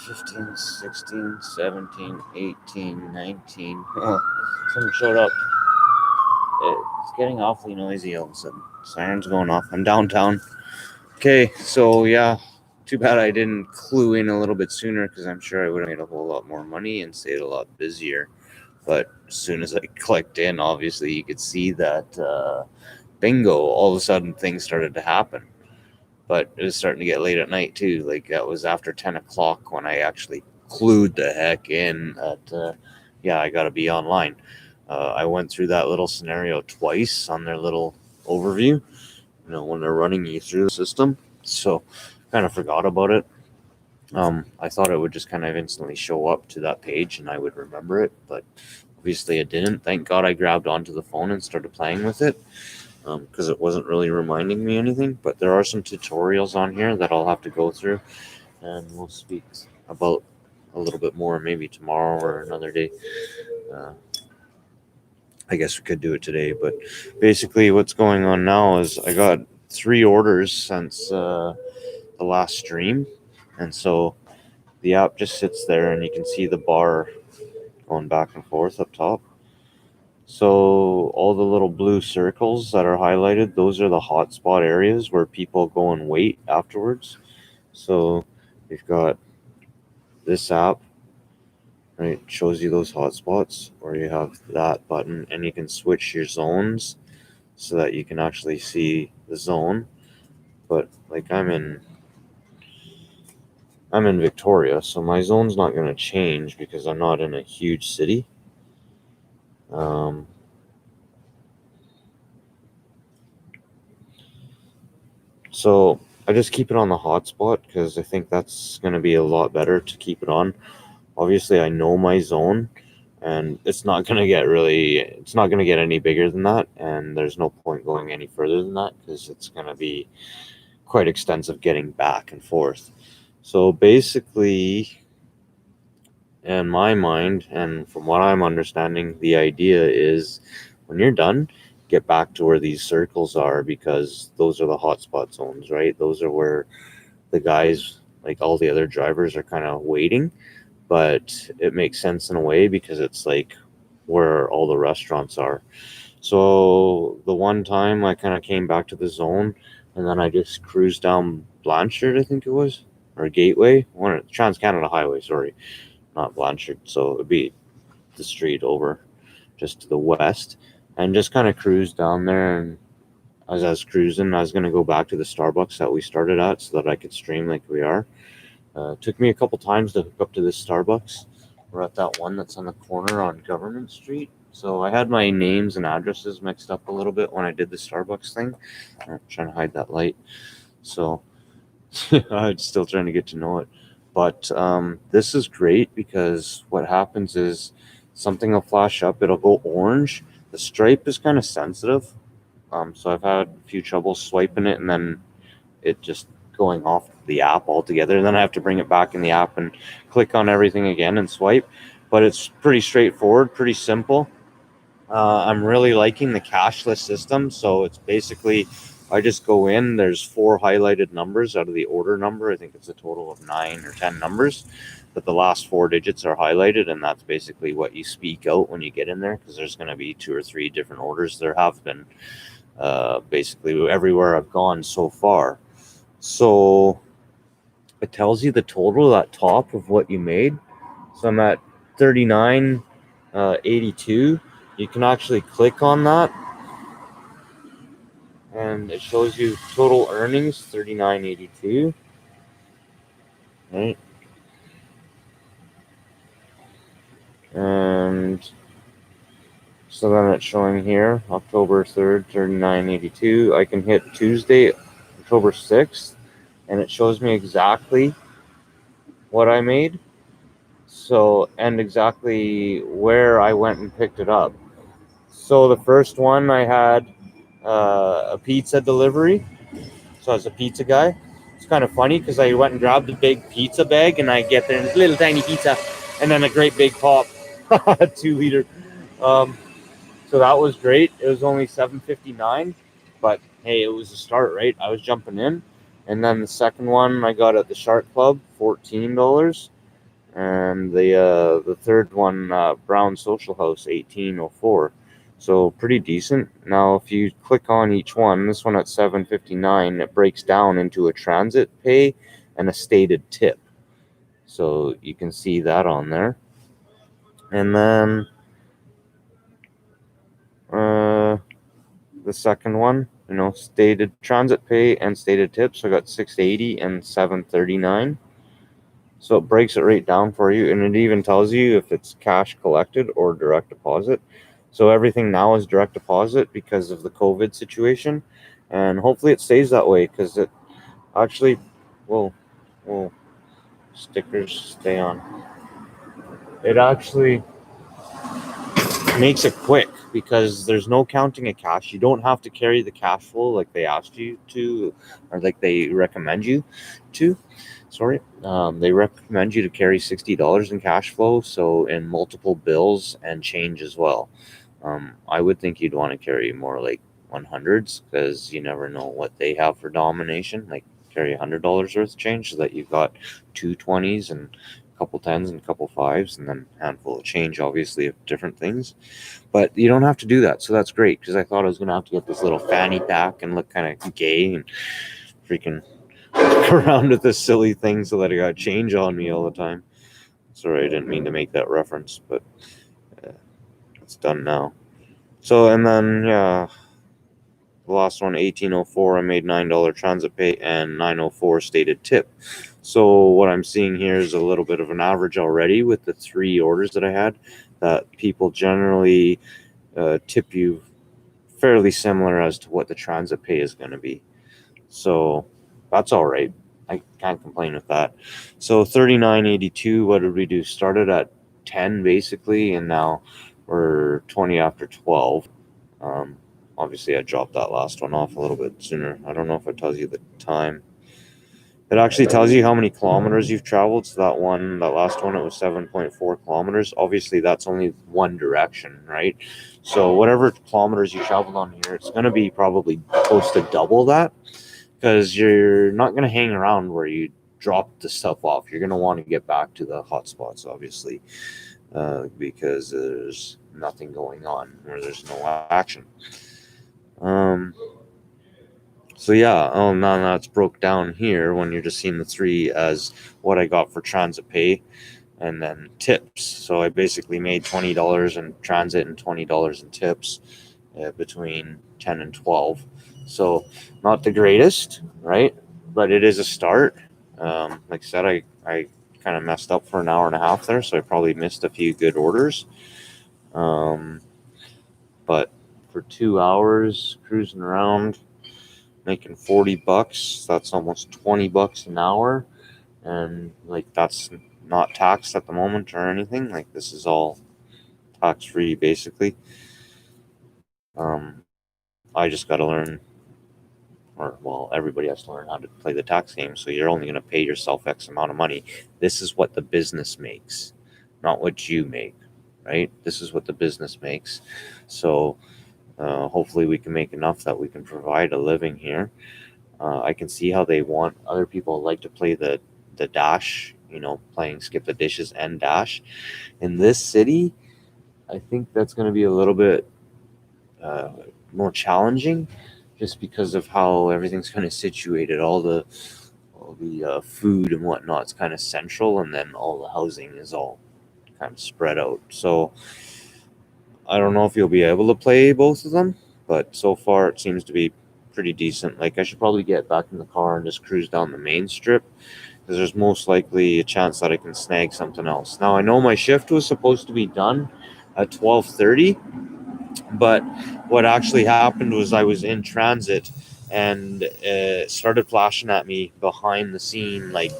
15, 16, 17, 18, 19. Oh, someone showed up. It's getting awfully noisy all of a sudden. Sirens going off. I'm downtown. Okay, so yeah, too bad I didn't clue in a little bit sooner because I'm sure I would have made a whole lot more money and stayed a lot busier. But as soon as I clicked in, obviously you could see that bingo, all of a sudden things started to happen. But it was starting to get late at night too. Like that was after 10 o'clock when I actually clued the heck in that, yeah, I got to be online. I went through that little scenario twice on their little overview, when they're running you through the system. So kind of forgot about it. I thought it would just kind of instantly show up to that page and I would remember it, but obviously it didn't. Thank God I grabbed onto the phone and started playing with it because it wasn't really reminding me anything. But there are some tutorials on here that I'll have to go through, and we'll speak about a little bit more maybe tomorrow or another day. I guess we could do it today, but basically what's going on now is I got 3 orders since the last stream, and so the app just sits there and you can see the bar going back and forth up top. So all the little blue circles that are highlighted, those are the hotspot areas where people go and wait afterwards. So we've got this app, right, shows you those hotspots where you have that button and you can switch your zones so that you can actually see the zone. But like I'm in Victoria, so my zone's not going to change because I'm not in a huge city. So I just keep it on the hotspot because I think that's going to be a lot better to keep it on. Obviously, I know my zone, and it's not going to get any bigger than that, and there's no point going any further than that because it's going to be quite extensive getting back and forth. So basically, in my mind, and from what I'm understanding, the idea is when you're done, get back to where these circles are because those are the hotspot zones, right? Those are where the guys, like all the other drivers, are kind of waiting. But it makes sense in a way because it's like where all the restaurants are. So the one time I kind of came back to the zone and then I just cruised down Blanchard, I think it was, or Gateway, Trans Canada Highway, sorry, not Blanchard. So it'd be the street over just to the west, and just kind of cruised down there. And as I was cruising, I was going to go back to the Starbucks that we started at so that I could stream like we are. Took me a couple times to hook up to this Starbucks. We're at that one that's on the corner on Government Street. So I had my names and addresses mixed up a little bit when I did the Starbucks thing. I'm trying to hide that light. So I'm still trying to get to know it. But this is great because what happens is something will flash up. It'll go orange. The stripe is kind of sensitive. So I've had a few troubles swiping it and then it just going off the app altogether. And then I have to bring it back in the app and click on everything again and swipe. But it's pretty straightforward, pretty simple. I'm really liking the cashless system. So it's basically, I just go in, there's 4 highlighted numbers out of the order number. I think it's a total of 9 or 10 numbers, but the last 4 digits are highlighted, and that's basically what you speak out when you get in there, because there's going to be 2 or 3 different orders. There have been basically everywhere I've gone so far. So it tells you the total at top of what you made. So I'm at 39.82. You can actually click on that and it shows you total earnings, 39.82. Right? And so then it's showing here October 3rd, 39.82. I can hit Tuesday, October 6th, and it shows me exactly what I made. So, and exactly where I went and picked it up. So the first one I had a pizza delivery. So I was a pizza guy. It's kind of funny because I went and grabbed a big pizza bag and I get there and it's a little tiny pizza and then a great big pop, 2 liter. So that was great. It was only $7.59, but hey, it was a start, right? I was jumping in. And then the second one I got at the Shark Club, $14. and the third one, Brown Social House, 1804. So pretty decent. Now, if you click on each one, this one at 759, it breaks down into a transit pay and a stated tip. So you can see that on there. And then the second one, stated transit pay and stated tips. I got 680 and 739. So it breaks it right down for you, and it even tells you if it's cash collected or direct deposit. So everything now is direct deposit because of the COVID situation, and hopefully it stays that way because it actually will stickers stay on. It actually makes it quick because there's no counting of cash. You don't have to carry the cash flow like they asked you to, or like they recommend you to. Sorry, they recommend you to carry $60 in cash flow, so in multiple bills and change as well. I would think you'd want to carry more like 100s because you never know what they have for domination. Like carry $100 worth of change so that you've got two 20s and a couple 10s and a couple 5s and then a handful of change, obviously, of different things. But you don't have to do that, so that's great because I thought I was going to have to get this little fanny pack and look kind of gay and freaking walk around with this silly thing so that I got change on me all the time. Sorry, I didn't mean to make that reference, but it's done now. So, and then, yeah, the last one, 1804, I made $9 transit pay and 904 stated tip. So what I'm seeing here is a little bit of an average already with the 3 orders that I had, that people generally tip you fairly similar as to what the transit pay is going to be. So that's all right. I can't complain with that. So 39.82, what did we do? Started at 10 basically, and now we're 20 after 12. Obviously, I dropped that last one off a little bit sooner. I don't know if it tells you the time. It actually tells you how many kilometers you've traveled. So that last one, it was 7.4 kilometers. Obviously, that's only one direction, right? So whatever kilometers you traveled on here, it's going to be probably close to double that because you're not going to hang around where you drop the stuff off. You're going to want to get back to the hotspots, obviously, because there's nothing going on where there's no action. So yeah, now it's broke down here when you're just seeing the 3 as what I got for transit pay and then tips. So I basically made $20 in transit and $20 in tips between 10 and 12. So not the greatest, right? But it is a start. Like I said, I kind of messed up for an hour and a half there, so I probably missed a few good orders. But for 2 hours cruising around, making $40, that's almost $20 an hour, and like that's not taxed at the moment or anything. Like this is all tax free basically. I just got to learn, or well, everybody has to learn how to play the tax game. So you're only going to pay yourself X amount of money. This is what the business makes, not what you make, right? This is what the business makes. So hopefully we can make enough that we can provide a living here. I can see how they want other people like to play the dash, playing skip the dishes and dash. In this city, I think that's going to be a little bit more challenging, just because of how everything's kind of situated. All the food and whatnot's kind of central, and then all the housing is all kind of spread out. So I don't know if you'll be able to play both of them, but so far it seems to be pretty decent. Like I should probably get back in the car and just cruise down the main strip because there's most likely a chance that I can snag something else. Now I know my shift was supposed to be done at 12:30, but what actually happened was I was in transit and it started flashing at me behind the scene, like,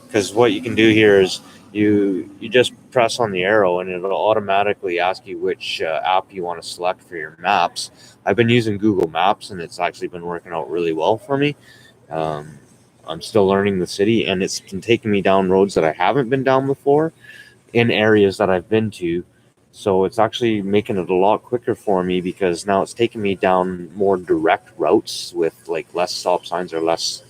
because what you can do here is you just press on the arrow and it'll automatically ask you which app you want to select for your maps. I've been using Google Maps and it's actually been working out really well for me. I'm still learning the city, and it's been taking me down roads that I haven't been down before in areas that I've been to. So it's actually making it a lot quicker for me because now it's taking me down more direct routes with like less stop signs or less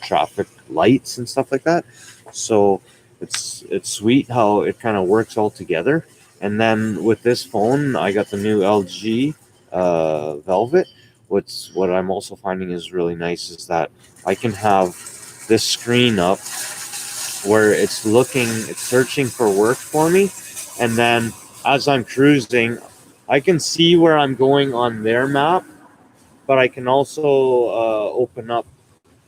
traffic lights and stuff like that. So it's sweet how it kind of works all together. And then with this phone, I got the new LG Velvet. What I'm also finding is really nice is that I can have this screen up where it's searching for work for me, and then as I'm cruising, I can see where I'm going on their map, but I can also open up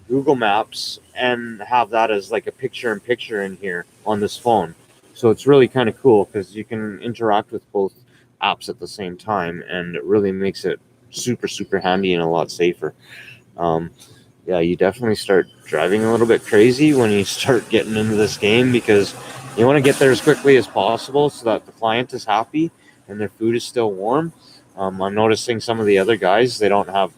Google Maps and have that as like a picture-in-picture in here on this phone. So it's really kind of cool because you can interact with both apps at the same time, and it really makes it super, super handy and a lot safer. Um, yeah, you definitely start driving a little bit crazy when you start getting into this game because you want to get there as quickly as possible so that the client is happy and their food is still warm. I'm noticing some of the other guys, they don't have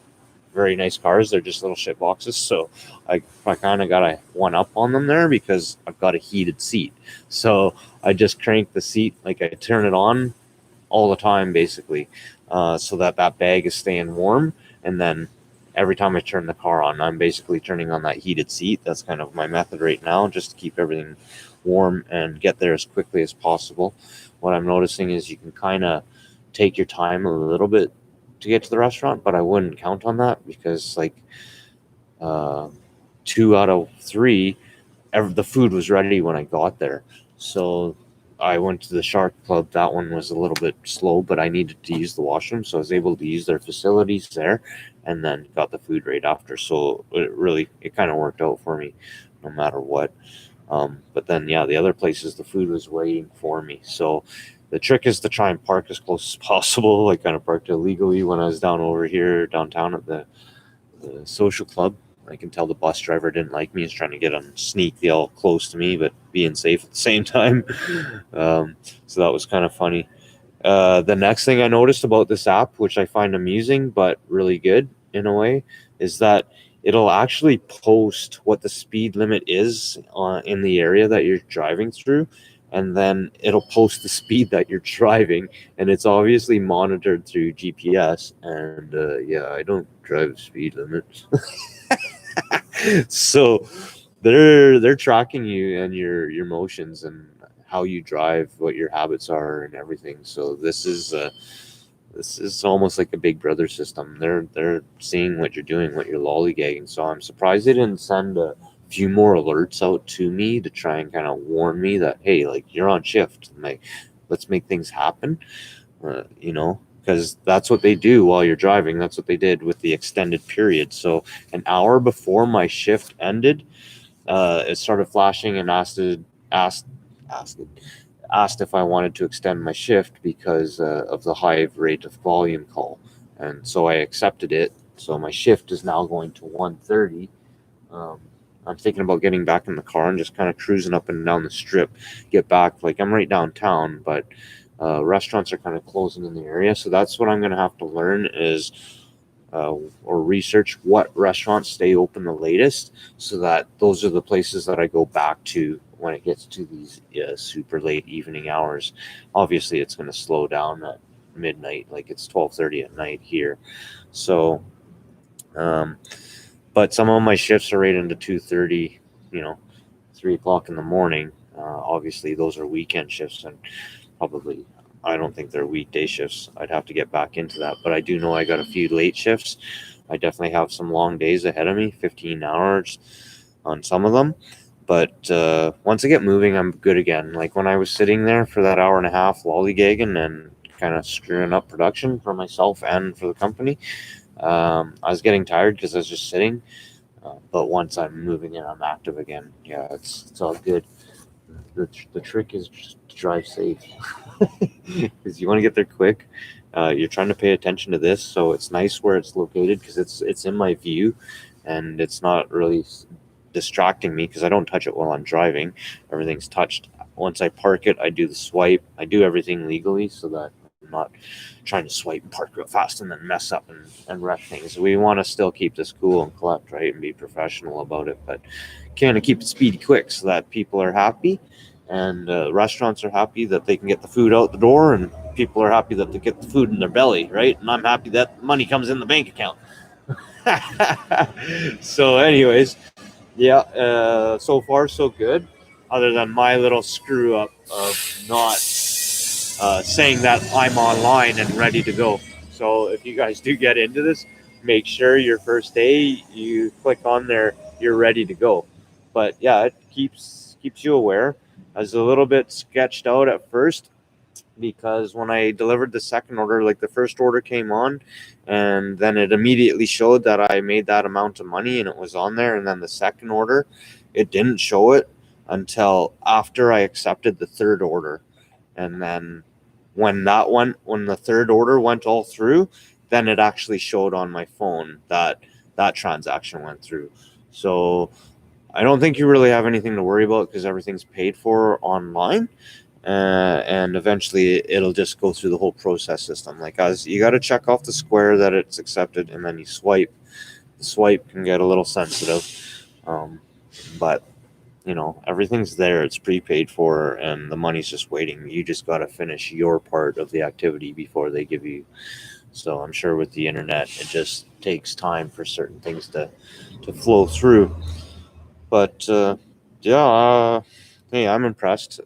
very nice cars. They're just little shit boxes. So I kind of got a one up on them there because I've got a heated seat. So I just crank the seat, like I turn it on all the time basically, so that that bag is staying warm. And then every time I turn the car on, I'm basically turning on that heated seat. That's kind of my method right now, just to keep everything warm and get there as quickly as possible. What I'm noticing is you can kind of take your time a little bit to get to the restaurant, but I wouldn't count on that because like uh, 2 out of 3, the food was ready when I got there. So I went to the Shark Club. That one was a little bit slow, but I needed to use the washroom, so I was able to use their facilities there, and then got the food right after. So it kind of worked out for me, no matter what. But then yeah, the other places the food was waiting for me. So the trick is to try and park as close as possible. I kind of parked illegally when I was down over here downtown at the social club. I can tell the bus driver didn't like me. He's trying to get on sneak all close to me, but being safe at the same time. So that was kind of funny. The next thing I noticed about this app, which I find amusing but really good in a way, is that it'll actually post what the speed limit is in the area that you're driving through, and then it'll post the speed that you're driving, and it's obviously monitored through GPS. And yeah, I don't drive the speed limit. So they're tracking you and your motions and how you drive, what your habits are, and everything. So this is almost like a big brother system. They're seeing what you're doing, what you're lollygagging. So I'm surprised they didn't send a few more alerts out to me to try and kind of warn me that, hey, like you're on shift, and like let's make things happen. Because that's what they do while you're driving. That's what they did with the extended period. So an hour before my shift ended, it started flashing and asked asked asked if I wanted to extend my shift because of the high rate of volume call, and so I accepted it. So my shift is now going to 1:30. Um, I'm thinking about getting back in the car and just kind of cruising up and down the strip. Get back, like I'm right downtown, but restaurants are kind of closing in the area. So that's what I'm going to have to learn is or research what restaurants stay open the latest, so that those are the places that I go back to when it gets to these super late evening hours. Obviously, it's going to slow down at midnight, like it's 12:30 at night here. So, um, but some of my shifts are right into 2:30, 3 o'clock in the morning. Obviously, those are weekend shifts, and probably I don't think they're weekday shifts. I'd have to get back into that, but I do know I got a few late shifts. I definitely have some long days ahead of me, 15 hours on some of them. But once I get moving, I'm good again. Like when I was sitting there for that hour and a half lollygagging and kind of screwing up production for myself and for the company, I was getting tired because I was just sitting. But once I'm moving and I'm active again, yeah, it's all good. The trick is just to drive safe because you want to get there quick. You're trying to pay attention to this, so it's nice where it's located because it's in my view, and it's not really distracting me because I don't touch it while I'm driving. Everything's touched. Once I park it, I do the swipe. I do everything legally so that I'm not trying to swipe and park real fast and then mess up and wreck things. We want to still keep this cool and collect, right, and be professional about it, but kind of keep it speedy quick so that people are happy and restaurants are happy that they can get the food out the door, and people are happy that they get the food in their belly, right? And I'm happy that money comes in the bank account. So anyways, yeah, so far so good. other than my little screw up of not saying that I'm online and ready to go. So if you guys do get into this, make sure your first day you click on there, you're ready to go. But yeah, it keeps you aware. I was a little bit sketched out at first because when I delivered the second order, like the first order came on and then it immediately showed that I made that amount of money and it was on there. And then the second order, it didn't show it until after I accepted the third order. And then when the third order went all through, then it actually showed on my phone that that transaction went through. So I don't think you really have anything to worry about because everything's paid for online. And eventually it'll just go through the whole process system. Like, as you got to check off the square that it's accepted, and then you swipe. The swipe can get a little sensitive, but everything's there. It's prepaid for, and the money's just waiting. You just got to finish your part of the activity before they give you. So I'm sure with the internet, it just takes time for certain things to flow through. But yeah, hey, I'm impressed.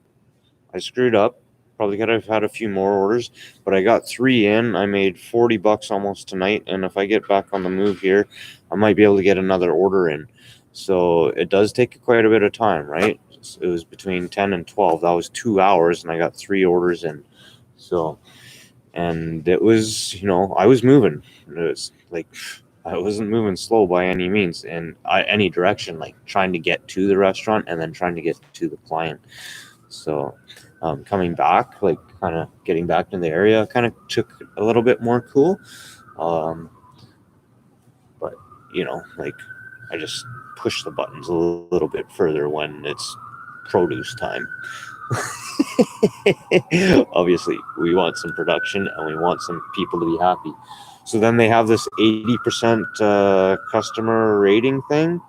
I screwed up. Probably could have had a few more orders, but I got 3 in. I made $40 almost tonight, and if I get back on the move here, I might be able to get another order in. So it does take quite a bit of time, right? It was between 10 and 12. That was 2 hours, and I got 3 orders in. So, and it was, I was moving. It was like, I wasn't moving slow by any means in any direction, like trying to get to the restaurant and then trying to get to the client. So coming back, like kind of getting back in the area, kind of took a little bit more cool. But, like I just push the buttons a little bit further when it's produce time. Obviously, we want some production and we want some people to be happy. So then they have this 80% customer rating thing.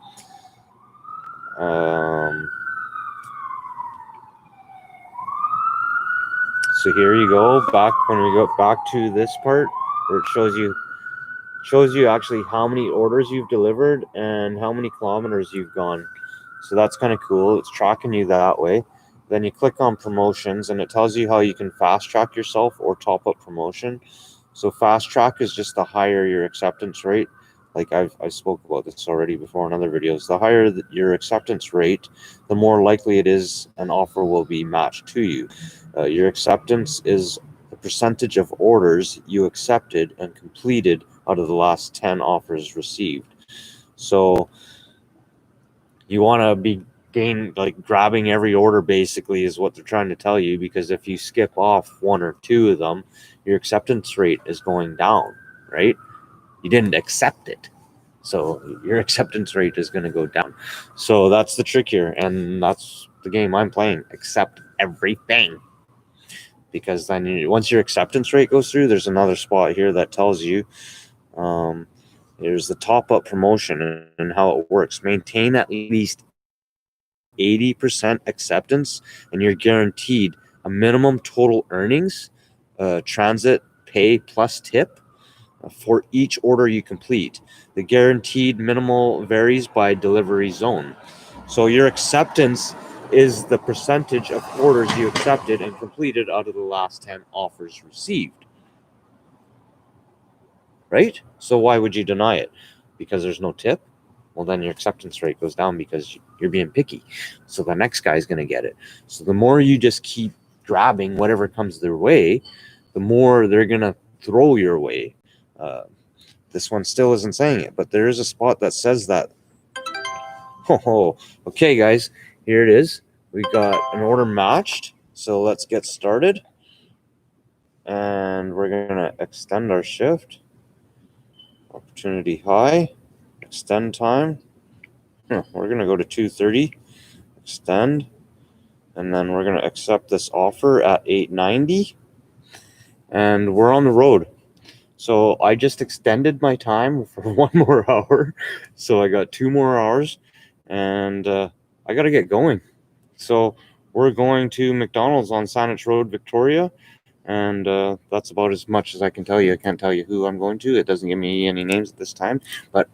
So here you go, back when we go back to this part where it shows you actually how many orders you've delivered and how many kilometers you've gone. So that's kind of cool. It's tracking you that way. Then you click on promotions and it tells you how you can fast track yourself or top up promotion. So fast track is just the higher your acceptance rate. Like I spoke about this already before in other videos. The higher your acceptance rate, the more likely it is an offer will be matched to you. Your acceptance is the percentage of orders you accepted and completed out of the last 10 offers received. So you want to be grabbing every order basically is what they're trying to tell you, because if you skip off 1 or 2 of them, your acceptance rate is going down, right? You didn't accept it, so your acceptance rate is going to go down. So that's the trick here, and that's the game I'm playing. Accept everything, because then once your acceptance rate goes through, there's another spot here that tells you there's the top-up promotion and how it works. Maintain at least 80% acceptance, and you're guaranteed a minimum total earnings, transit pay plus tip, for each order you complete. The guaranteed minimal varies by delivery zone. So your acceptance is the percentage of orders you accepted and completed out of the last 10 offers received. Right? So why would you deny it? Because there's no tip? Well, then your acceptance rate goes down because you're being picky. So the next guy's going to get it. So the more you just keep grabbing whatever comes their way, the more they're going to throw your way. This one still isn't saying it, but there is a spot that says that. Oh, okay, guys, here it is. We got an order matched. So let's get started. And we're going to extend our shift. Opportunity high. Extend time. We're going to go to 2:30. Extend. And then we're going to accept this offer at 8:90. And we're on the road. So I just extended my time for 1 more hour. So I got 2 more hours. And I got to get going. So we're going to McDonald's on Saanich Road, Victoria. And that's about as much as I can tell you. I can't tell you who I'm going to. It doesn't give me any names at this time. But